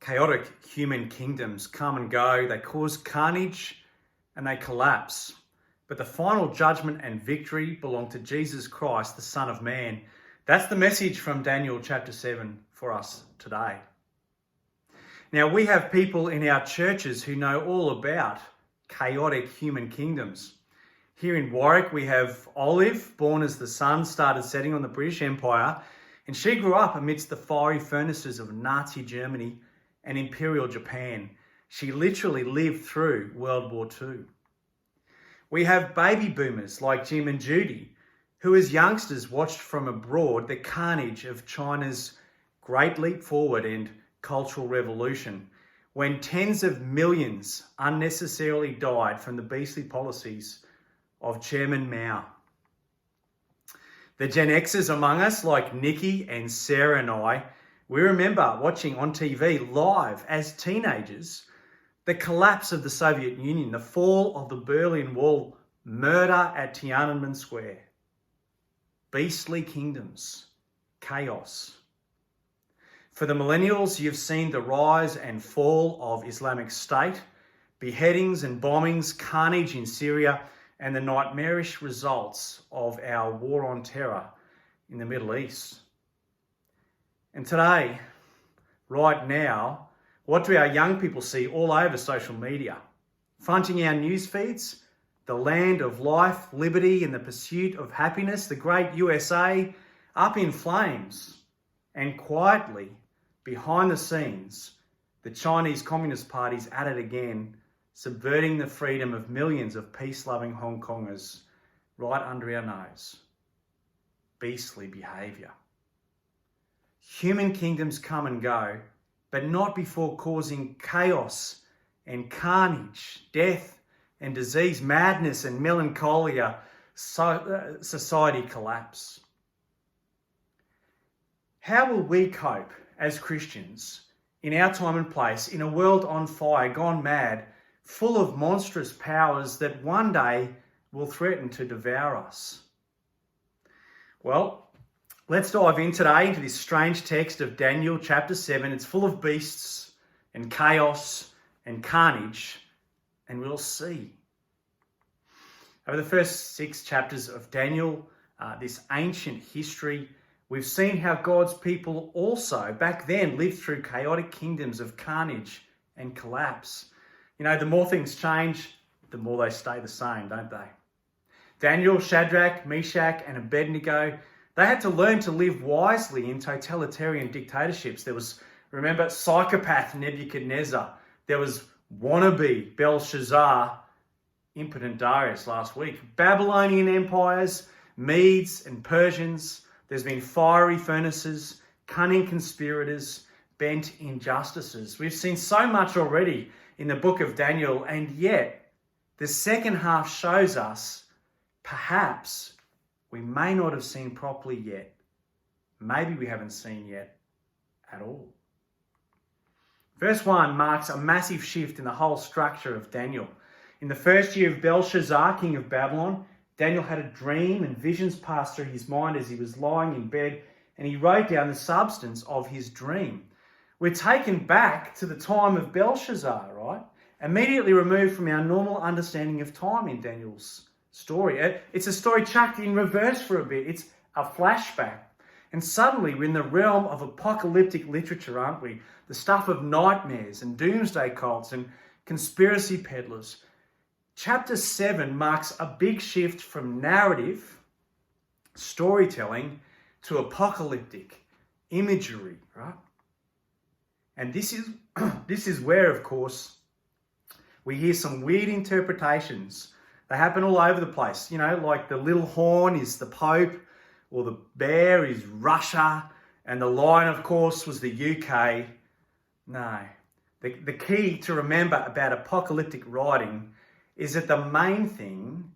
Chaotic human kingdoms come and go, they cause carnage and they collapse. But the final judgment and victory belong to Jesus Christ, the Son of Man. That's the message from Daniel chapter 7 for us today. Now, we have people in our churches who know all about chaotic human kingdoms. Here in Warwick, we have Olive, born as the sun started setting on the British Empire, and she grew up amidst the fiery furnaces of Nazi Germany and Imperial Japan. She literally lived through World War II. We have baby boomers like Jim and Judy, who as youngsters watched from abroad the carnage of China's Great Leap Forward and Cultural Revolution, when tens of millions unnecessarily died from the beastly policies of Chairman Mao. The Gen Xers among us, like Nikki and Sarah and I, we remember watching on TV live as teenagers the collapse of the Soviet Union, the fall of the Berlin Wall, murder at Tiananmen Square. Beastly kingdoms, chaos. For the millennials, you've seen the rise and fall of Islamic State, beheadings and bombings, carnage in Syria, and the nightmarish results of our war on terror in the Middle East. And today, right now, what do our young people see all over social media? Fronting our news feeds, the land of life, liberty, and the pursuit of happiness, the great USA, up in flames. And quietly, behind the scenes, the Chinese Communist Party's at it again, subverting the freedom of millions of peace-loving Hong Kongers right under our nose. Beastly behaviour. Human kingdoms come and go, but not before causing chaos and carnage, death and disease, madness and melancholia, society collapse. How will we cope as Christians in our time and place in a world on fire, gone mad, full of monstrous powers that one day will threaten to devour us? Well, let's dive in today into this strange text of Daniel chapter 7. It's full of beasts and chaos and carnage, and we'll see. Over the first 6 chapters of Daniel, this ancient history, we've seen how God's people also back then lived through chaotic kingdoms of carnage and collapse. You know, the more things change, the more they stay the same, don't they? Daniel, Shadrach, Meshach, and Abednego, they had to learn to live wisely in totalitarian dictatorships. There was, remember, psychopath Nebuchadnezzar. There was wannabe Belshazzar, impotent Darius last week. Babylonian empires, Medes and Persians. There's been fiery furnaces, cunning conspirators, bent injustices. We've seen so much already in the book of Daniel, and yet the second half shows us perhaps we may not have seen properly yet. Maybe we haven't seen yet at all. Verse 1 marks a massive shift in the whole structure of Daniel. In the first year of Belshazzar, king of Babylon, Daniel had a dream and visions passed through his mind as he was lying in bed, and he wrote down the substance of his dream. We're taken back to the time of Belshazzar, right? Immediately removed from our normal understanding of time in Daniel's story. It's a story chucked in reverse for a bit. It's a flashback. And suddenly we're in the realm of apocalyptic literature, aren't we? The stuff of nightmares and doomsday cults and conspiracy peddlers. Chapter 7 marks a big shift from narrative storytelling to apocalyptic imagery, right? And this is where, of course, we hear some weird interpretations. They happen all over the place. You know, like the little horn is the Pope, or the bear is Russia, and the lion, of course, was the UK. No. The key to remember about apocalyptic writing is that the main thing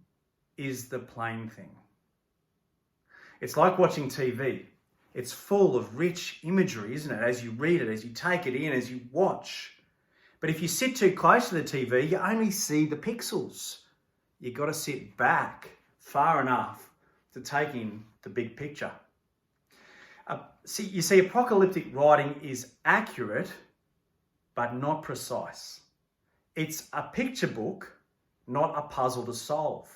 is the plain thing. It's like watching TV. It's full of rich imagery, isn't it? As you read it, as you take it in, as you watch. But if you sit too close to the TV, you only see the pixels. You've got to sit back far enough to take in the big picture. You see, apocalyptic writing is accurate but not precise. It's a picture book, not a puzzle to solve,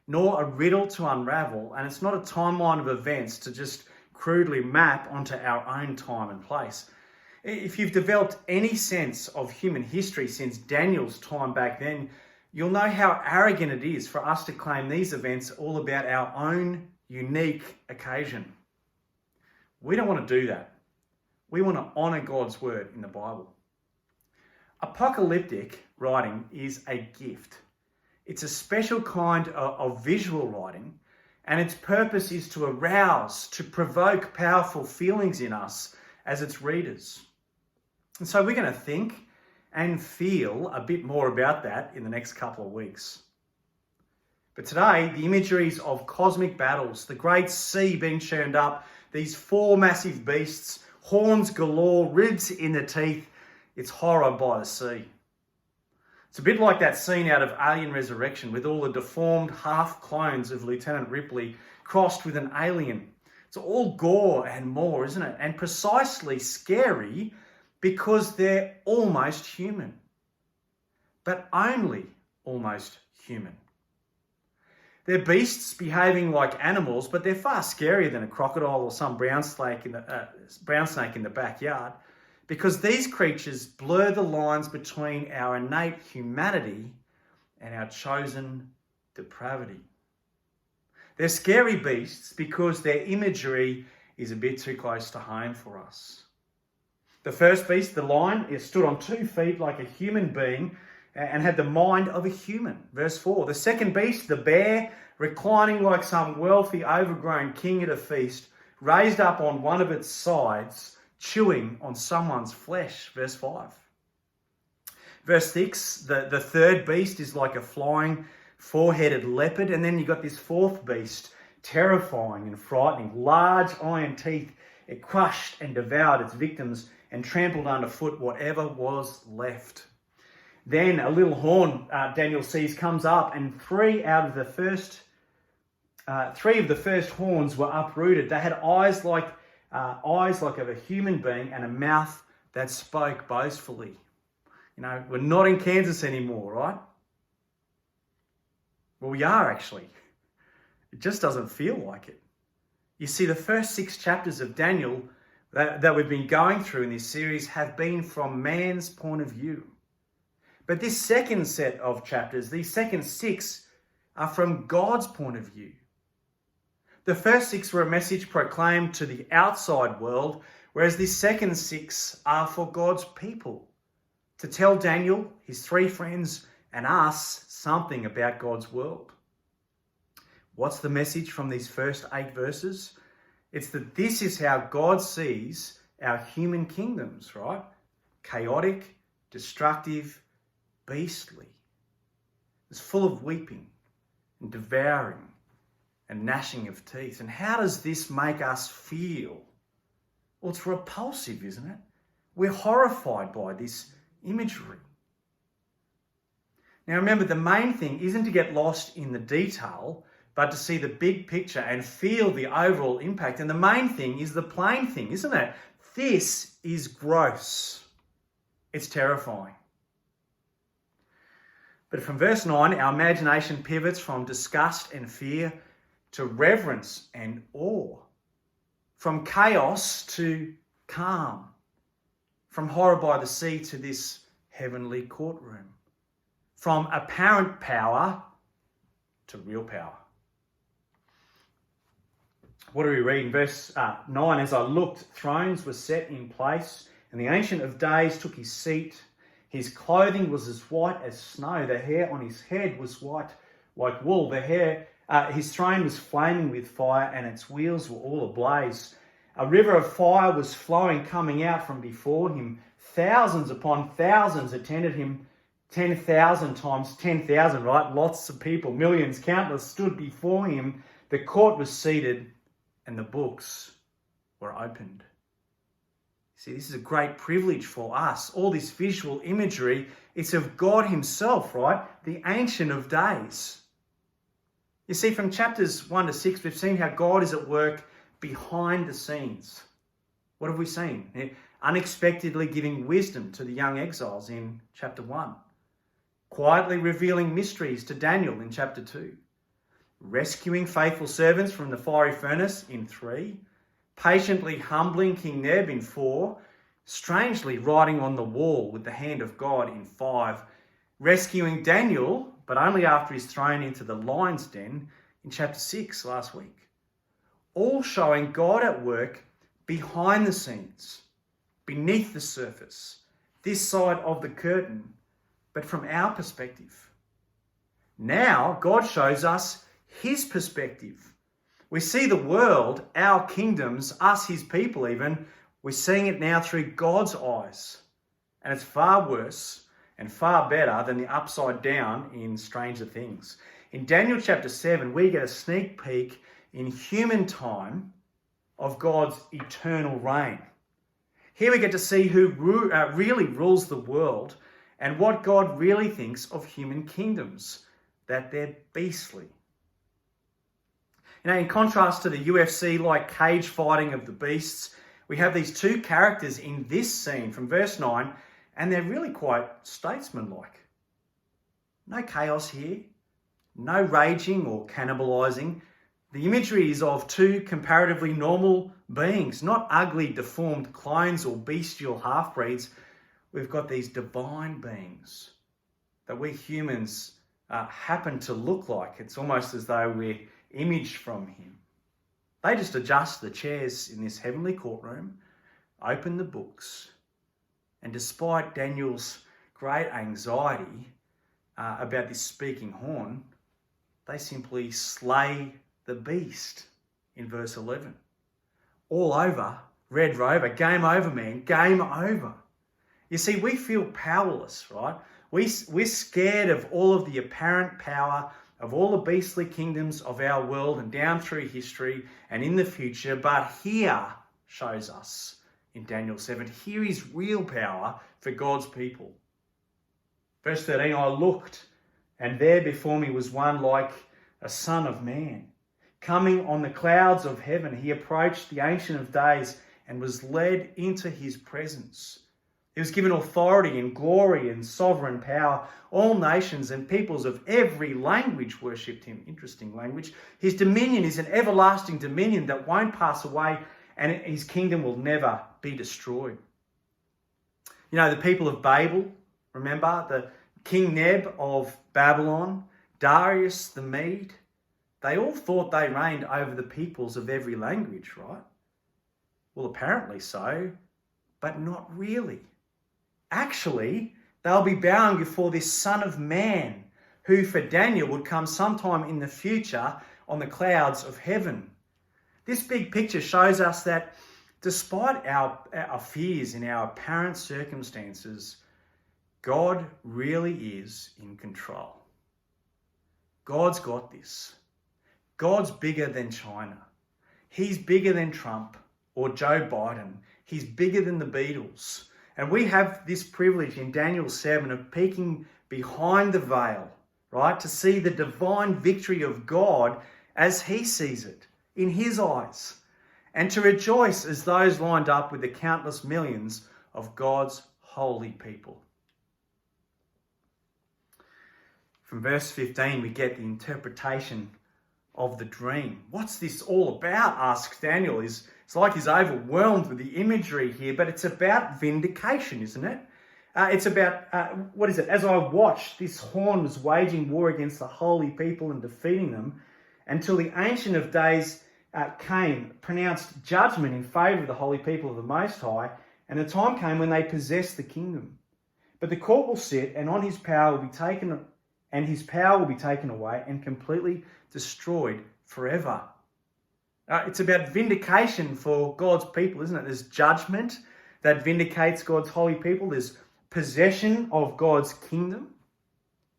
nor a riddle to unravel, and it's not a timeline of events to just crudely map onto our own time and place. If you've developed any sense of human history since Daniel's time back then, you'll know how arrogant it is for us to claim these events all about our own unique occasion. We don't want to do that. We want to honour God's word in the Bible. Apocalyptic writing is a gift. It's a special kind of visual writing, and its purpose is to arouse, to provoke powerful feelings in us as its readers. And so we're going to think and feel a bit more about that in the next couple of weeks. But today, the imageries of cosmic battles, the great sea being churned up, these four massive beasts, horns galore, ribs in the teeth, it's horror by the sea. It's a bit like that scene out of Alien Resurrection with all the deformed half clones of Lieutenant Ripley crossed with an alien. It's all gore and more, isn't it? And precisely scary because they're almost human. But only almost human. They're beasts behaving like animals, but they're far scarier than a crocodile or some brown snake in the backyard. Because these creatures blur the lines between our innate humanity and our chosen depravity. They're scary beasts because their imagery is a bit too close to home for us. The first beast, the lion, is stood on 2 feet like a human being and had the mind of a human. Verse 4. The second beast, the bear, reclining like some wealthy, overgrown king at a feast, raised up on one of its sides, chewing on someone's flesh. Verse 5. Verse 6, the third beast is like a flying four-headed leopard. And then you've got this fourth beast, terrifying and frightening. Large iron teeth, it crushed and devoured its victims and trampled underfoot whatever was left. Then a little horn, Daniel sees, comes up, and three of the first horns were uprooted. They had eyes like of a human being and a mouth that spoke boastfully. You know, we're not in Kansas anymore, right? Well, we are actually. It just doesn't feel like it. You see, the first 6 chapters of Daniel that we've been going through in this series have been from man's point of view. But this second set of chapters, these second 6, are from God's point of view. The first 6 were a message proclaimed to the outside world, whereas the second 6 are for God's people, to tell Daniel, his 3 friends, and us something about God's world. What's the message from these first 8 verses? It's that this is how God sees our human kingdoms, right? Chaotic, destructive, beastly. It's full of weeping and devouring and gnashing of teeth. And how does this make us feel? Well, it's repulsive, isn't it? We're horrified by this imagery. Now remember, the main thing isn't to get lost in the detail, but to see the big picture and feel the overall impact. And the main thing is the plain thing, isn't it? This is gross. It's terrifying. But from verse 9, our imagination pivots from disgust and fear to reverence and awe, from chaos to calm, from horror by the sea to this heavenly courtroom, from apparent power to real power. What do we read in verse 9? As I looked, thrones were set in place, and the Ancient of Days took his seat. His clothing was as white as snow. The hair on his head was white like wool. His throne was flaming with fire, and its wheels were all ablaze. A river of fire was flowing, coming out from before him. Thousands upon thousands attended him. 10,000 times 10,000, right? Lots of people, millions, countless, stood before him. The court was seated, and the books were opened. See, this is a great privilege for us. All this visual imagery, it's of God himself, right? The Ancient of Days. You see, from chapters 1 to 6, we've seen how God is at work behind the scenes. What have we seen? unexpectedly giving wisdom to the young exiles in chapter 1, quietly revealing mysteries to Daniel in chapter 2, rescuing faithful servants from the fiery furnace in 3, patiently humbling King Neb in 4, strangely writing on the wall with the hand of God in 5, rescuing Daniel, but only after he's thrown into the lion's den in chapter 6 last week. All showing God at work behind the scenes, beneath the surface, this side of the curtain, but from our perspective. Now, God shows us his perspective. We see the world, our kingdoms, us, his people even, we're seeing it now through God's eyes. And it's far worse and far better than the upside down in Stranger Things. In Daniel chapter 7, we get a sneak peek in human time of God's eternal reign. Here we get to see who really rules the world and what God really thinks of human kingdoms, that they're beastly. You know, in contrast to the UFC-like cage fighting of the beasts, we have these two characters in this scene from verse 9, and they're really quite statesmanlike. No chaos here, no raging or cannibalising. The imagery is of two comparatively normal beings, not ugly, deformed clones or bestial half-breeds. We've got these divine beings that we humans happen to look like. It's almost as though we're imaged from him. They just adjust the chairs in this heavenly courtroom, open the books, and despite Daniel's great anxiety about this speaking horn, they simply slay the beast in verse 11. All over, Red Rover, game over, man, game over. You see, we feel powerless, right? We're scared of all of the apparent power of all the beastly kingdoms of our world and down through history and in the future, but here shows us in Daniel 7, here is real power for God's people. Verse 13, I looked, and there before me was one like a son of man. Coming on the clouds of heaven, he approached the Ancient of Days and was led into his presence. He was given authority and glory and sovereign power. All nations and peoples of every language worshipped him. Interesting language. His dominion is an everlasting dominion that won't pass away, and his kingdom will never be destroyed. You know, the people of Babel, remember, the King Neb of Babylon, Darius the Mede, they all thought they reigned over the peoples of every language, right? Well, apparently so, but not really. Actually, they'll be bowing before this Son of Man, who for Daniel would come sometime in the future on the clouds of heaven. This big picture shows us that despite our fears and our apparent circumstances, God really is in control. God's got this. God's bigger than China. He's bigger than Trump or Joe Biden. He's bigger than the Beatles. And we have this privilege in Daniel 7 of peeking behind the veil, right, to see the divine victory of God as he sees it in his eyes, and to rejoice as those lined up with the countless millions of God's holy people. From verse 15, we get the interpretation of the dream. What's this all about? Asks Daniel. It's like he's overwhelmed with the imagery here, but it's about vindication, isn't it? It's about, what is it? As I watched, this horn was waging war against the holy people and defeating them until the Ancient of Days came, pronounced judgment in favour of the holy people of the Most High, and the time came when they possessed the kingdom. But the court will sit, and his power will be taken away and completely destroyed forever. It's about vindication for God's people, isn't it? There's judgment that vindicates God's holy people. There's possession of God's kingdom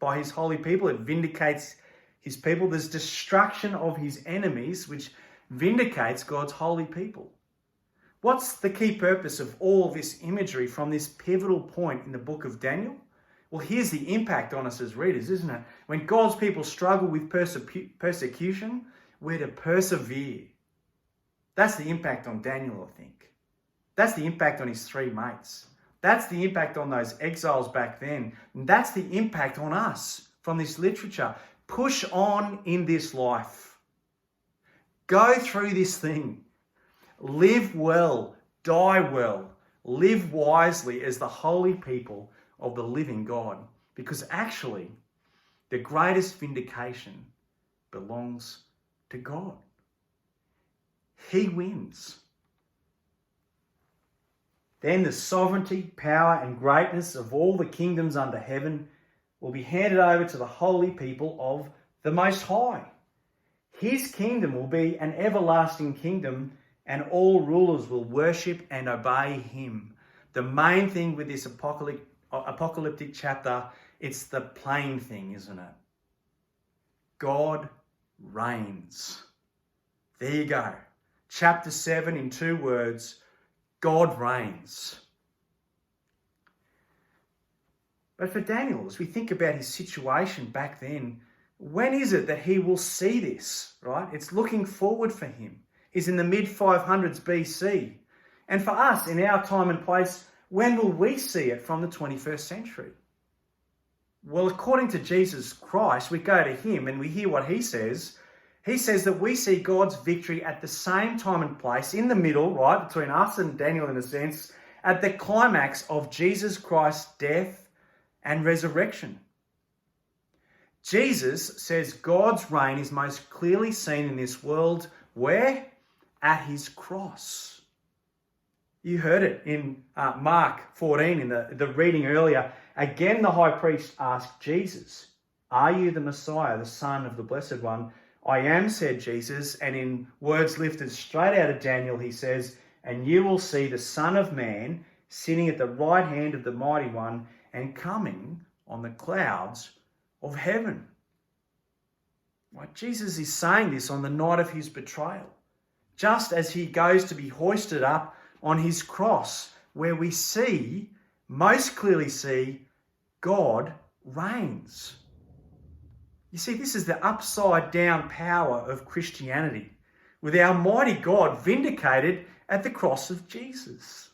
by his holy people. It vindicates his people. There's destruction of his enemies, which vindicates God's holy people. What's the key purpose of all this imagery from this pivotal point in the book of Daniel? Well, here's the impact on us as readers, isn't it? When God's people struggle with persecution, we're to persevere. That's the impact on Daniel, I think. That's the impact on his three mates. That's the impact on those exiles back then. And that's the impact on us from this literature. Push on in this life. Go through this thing. Live well, die well, live wisely as the holy people of the living God. Because actually, the greatest vindication belongs to God. He wins. Then the sovereignty, power, and greatness of all the kingdoms under heaven will be handed over to the holy people of the Most High. His kingdom will be an everlasting kingdom, and all rulers will worship and obey him. The main thing with this apocalyptic chapter, it's the plain thing, isn't it? God reigns. There you go. Chapter 7 in 2 words, God reigns. But for Daniel, as we think about his situation back then, when is it that he will see this, right? It's looking forward for him. He's in the mid-500s BC. And for us, in our time and place, when will we see it from the 21st century? Well, according to Jesus Christ, we go to him and we hear what he says. He says that we see God's victory at the same time and place, in the middle, right, between us and Daniel in a sense, at the climax of Jesus Christ's death and resurrection. Jesus says God's reign is most clearly seen in this world. Where? At his cross. You heard it in Mark 14 in the reading earlier. Again, the high priest asked Jesus, "Are you the Messiah, the Son of the Blessed One?" "I am," said Jesus, and in words lifted straight out of Daniel, he says, "And you will see the Son of Man sitting at the right hand of the Mighty One and coming on the clouds of heaven." Right? Jesus is saying this on the night of his betrayal, just as he goes to be hoisted up on his cross, where we see, most clearly see, God reigns. You see, this is the upside down power of Christianity, with our mighty God vindicated at the cross of Jesus.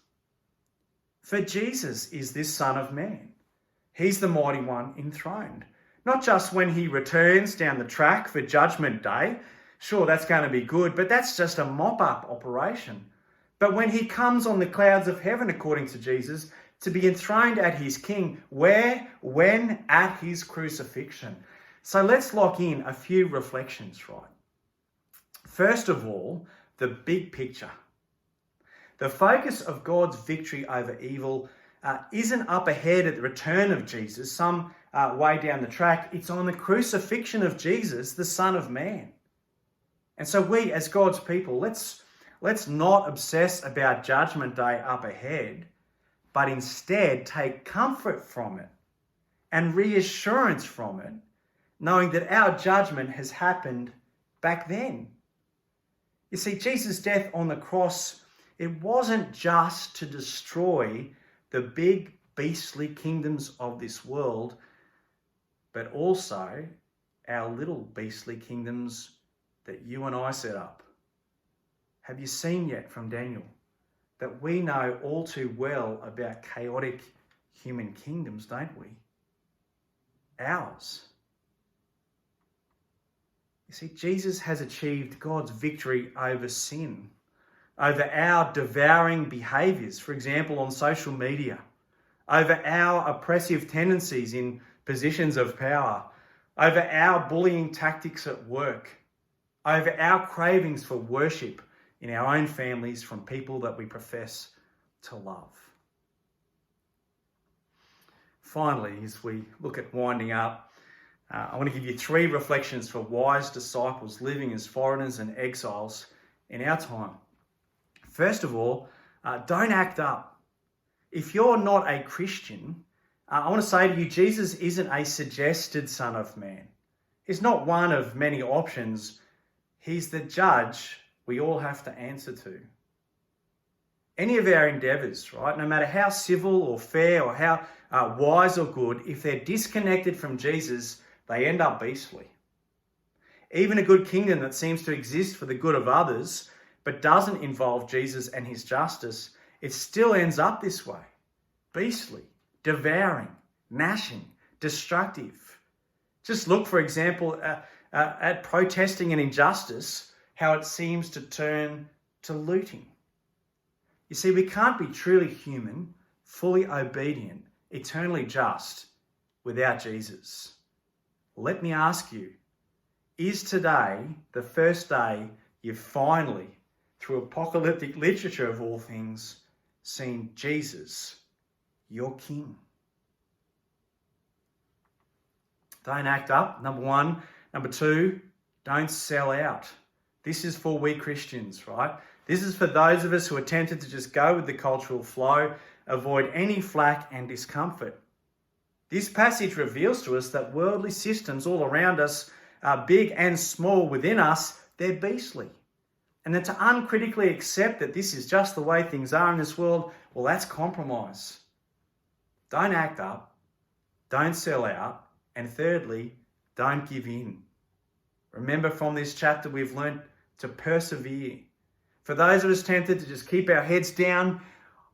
For Jesus is this Son of Man. He's the mighty one enthroned. Not just when he returns down the track for Judgment Day. Sure, that's going to be good, but that's just a mop-up operation. But when he comes on the clouds of heaven, according to Jesus, to be enthroned at his king, where? When? At his crucifixion. So let's lock in a few reflections, right? First of all, the big picture. The focus of God's victory over evil isn't up ahead at the return of Jesus, some way down the track. It's on the crucifixion of Jesus, the Son of Man. And so we, as God's people, let's not obsess about Judgment Day up ahead, but instead take comfort from it and reassurance from it, knowing that our judgment has happened back then. You see, Jesus' death on the cross, it wasn't just to destroy the big beastly kingdoms of this world, but also our little beastly kingdoms that you and I set up. Have you seen yet from Daniel that we know all too well about chaotic human kingdoms, don't we? Ours. You see, Jesus has achieved God's victory over sin, over our devouring behaviours, for example, on social media, over our oppressive tendencies in positions of power, over our bullying tactics at work, over our cravings for worship in our own families from people that we profess to love. Finally, as we look at winding up, I want to give you 3 reflections for wise disciples living as foreigners and exiles in our time. First of all, don't act up. If you're not a Christian, I want to say to you, Jesus isn't a suggested Son of Man. He's not one of many options. He's the judge we all have to answer to. Any of our endeavours, right, no matter how civil or fair or how wise or good, if they're disconnected from Jesus, they end up beastly. Even a good kingdom that seems to exist for the good of others, but doesn't involve Jesus and his justice, it still ends up this way. Beastly, devouring, gnashing, destructive. Just look, for example, at protesting an injustice, how it seems to turn to looting. You see, we can't be truly human, fully obedient, eternally just without Jesus. Let me ask you, is today the first day you've finally, through apocalyptic literature of all things, seen Jesus, your King? Don't act up, number one. Number two, don't sell out. This is for we Christians, right? This is for those of us who are tempted to just go with the cultural flow, avoid any flack and discomfort. This passage reveals to us that worldly systems all around us, big and small within us, they're beastly. And that to uncritically accept that this is just the way things are in this world, well, that's compromise. Don't act up, don't sell out, and thirdly, don't give in. Remember, from this chapter we've learned to persevere. For those of us tempted to just keep our heads down,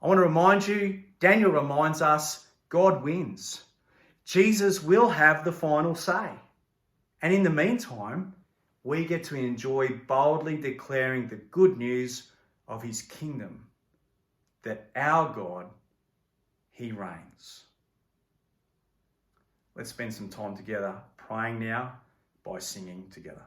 I want to remind you, Daniel reminds us, God wins. Jesus will have the final say. And in the meantime, we get to enjoy boldly declaring the good news of his kingdom, that our God, he reigns. Let's spend some time together praying now by singing together.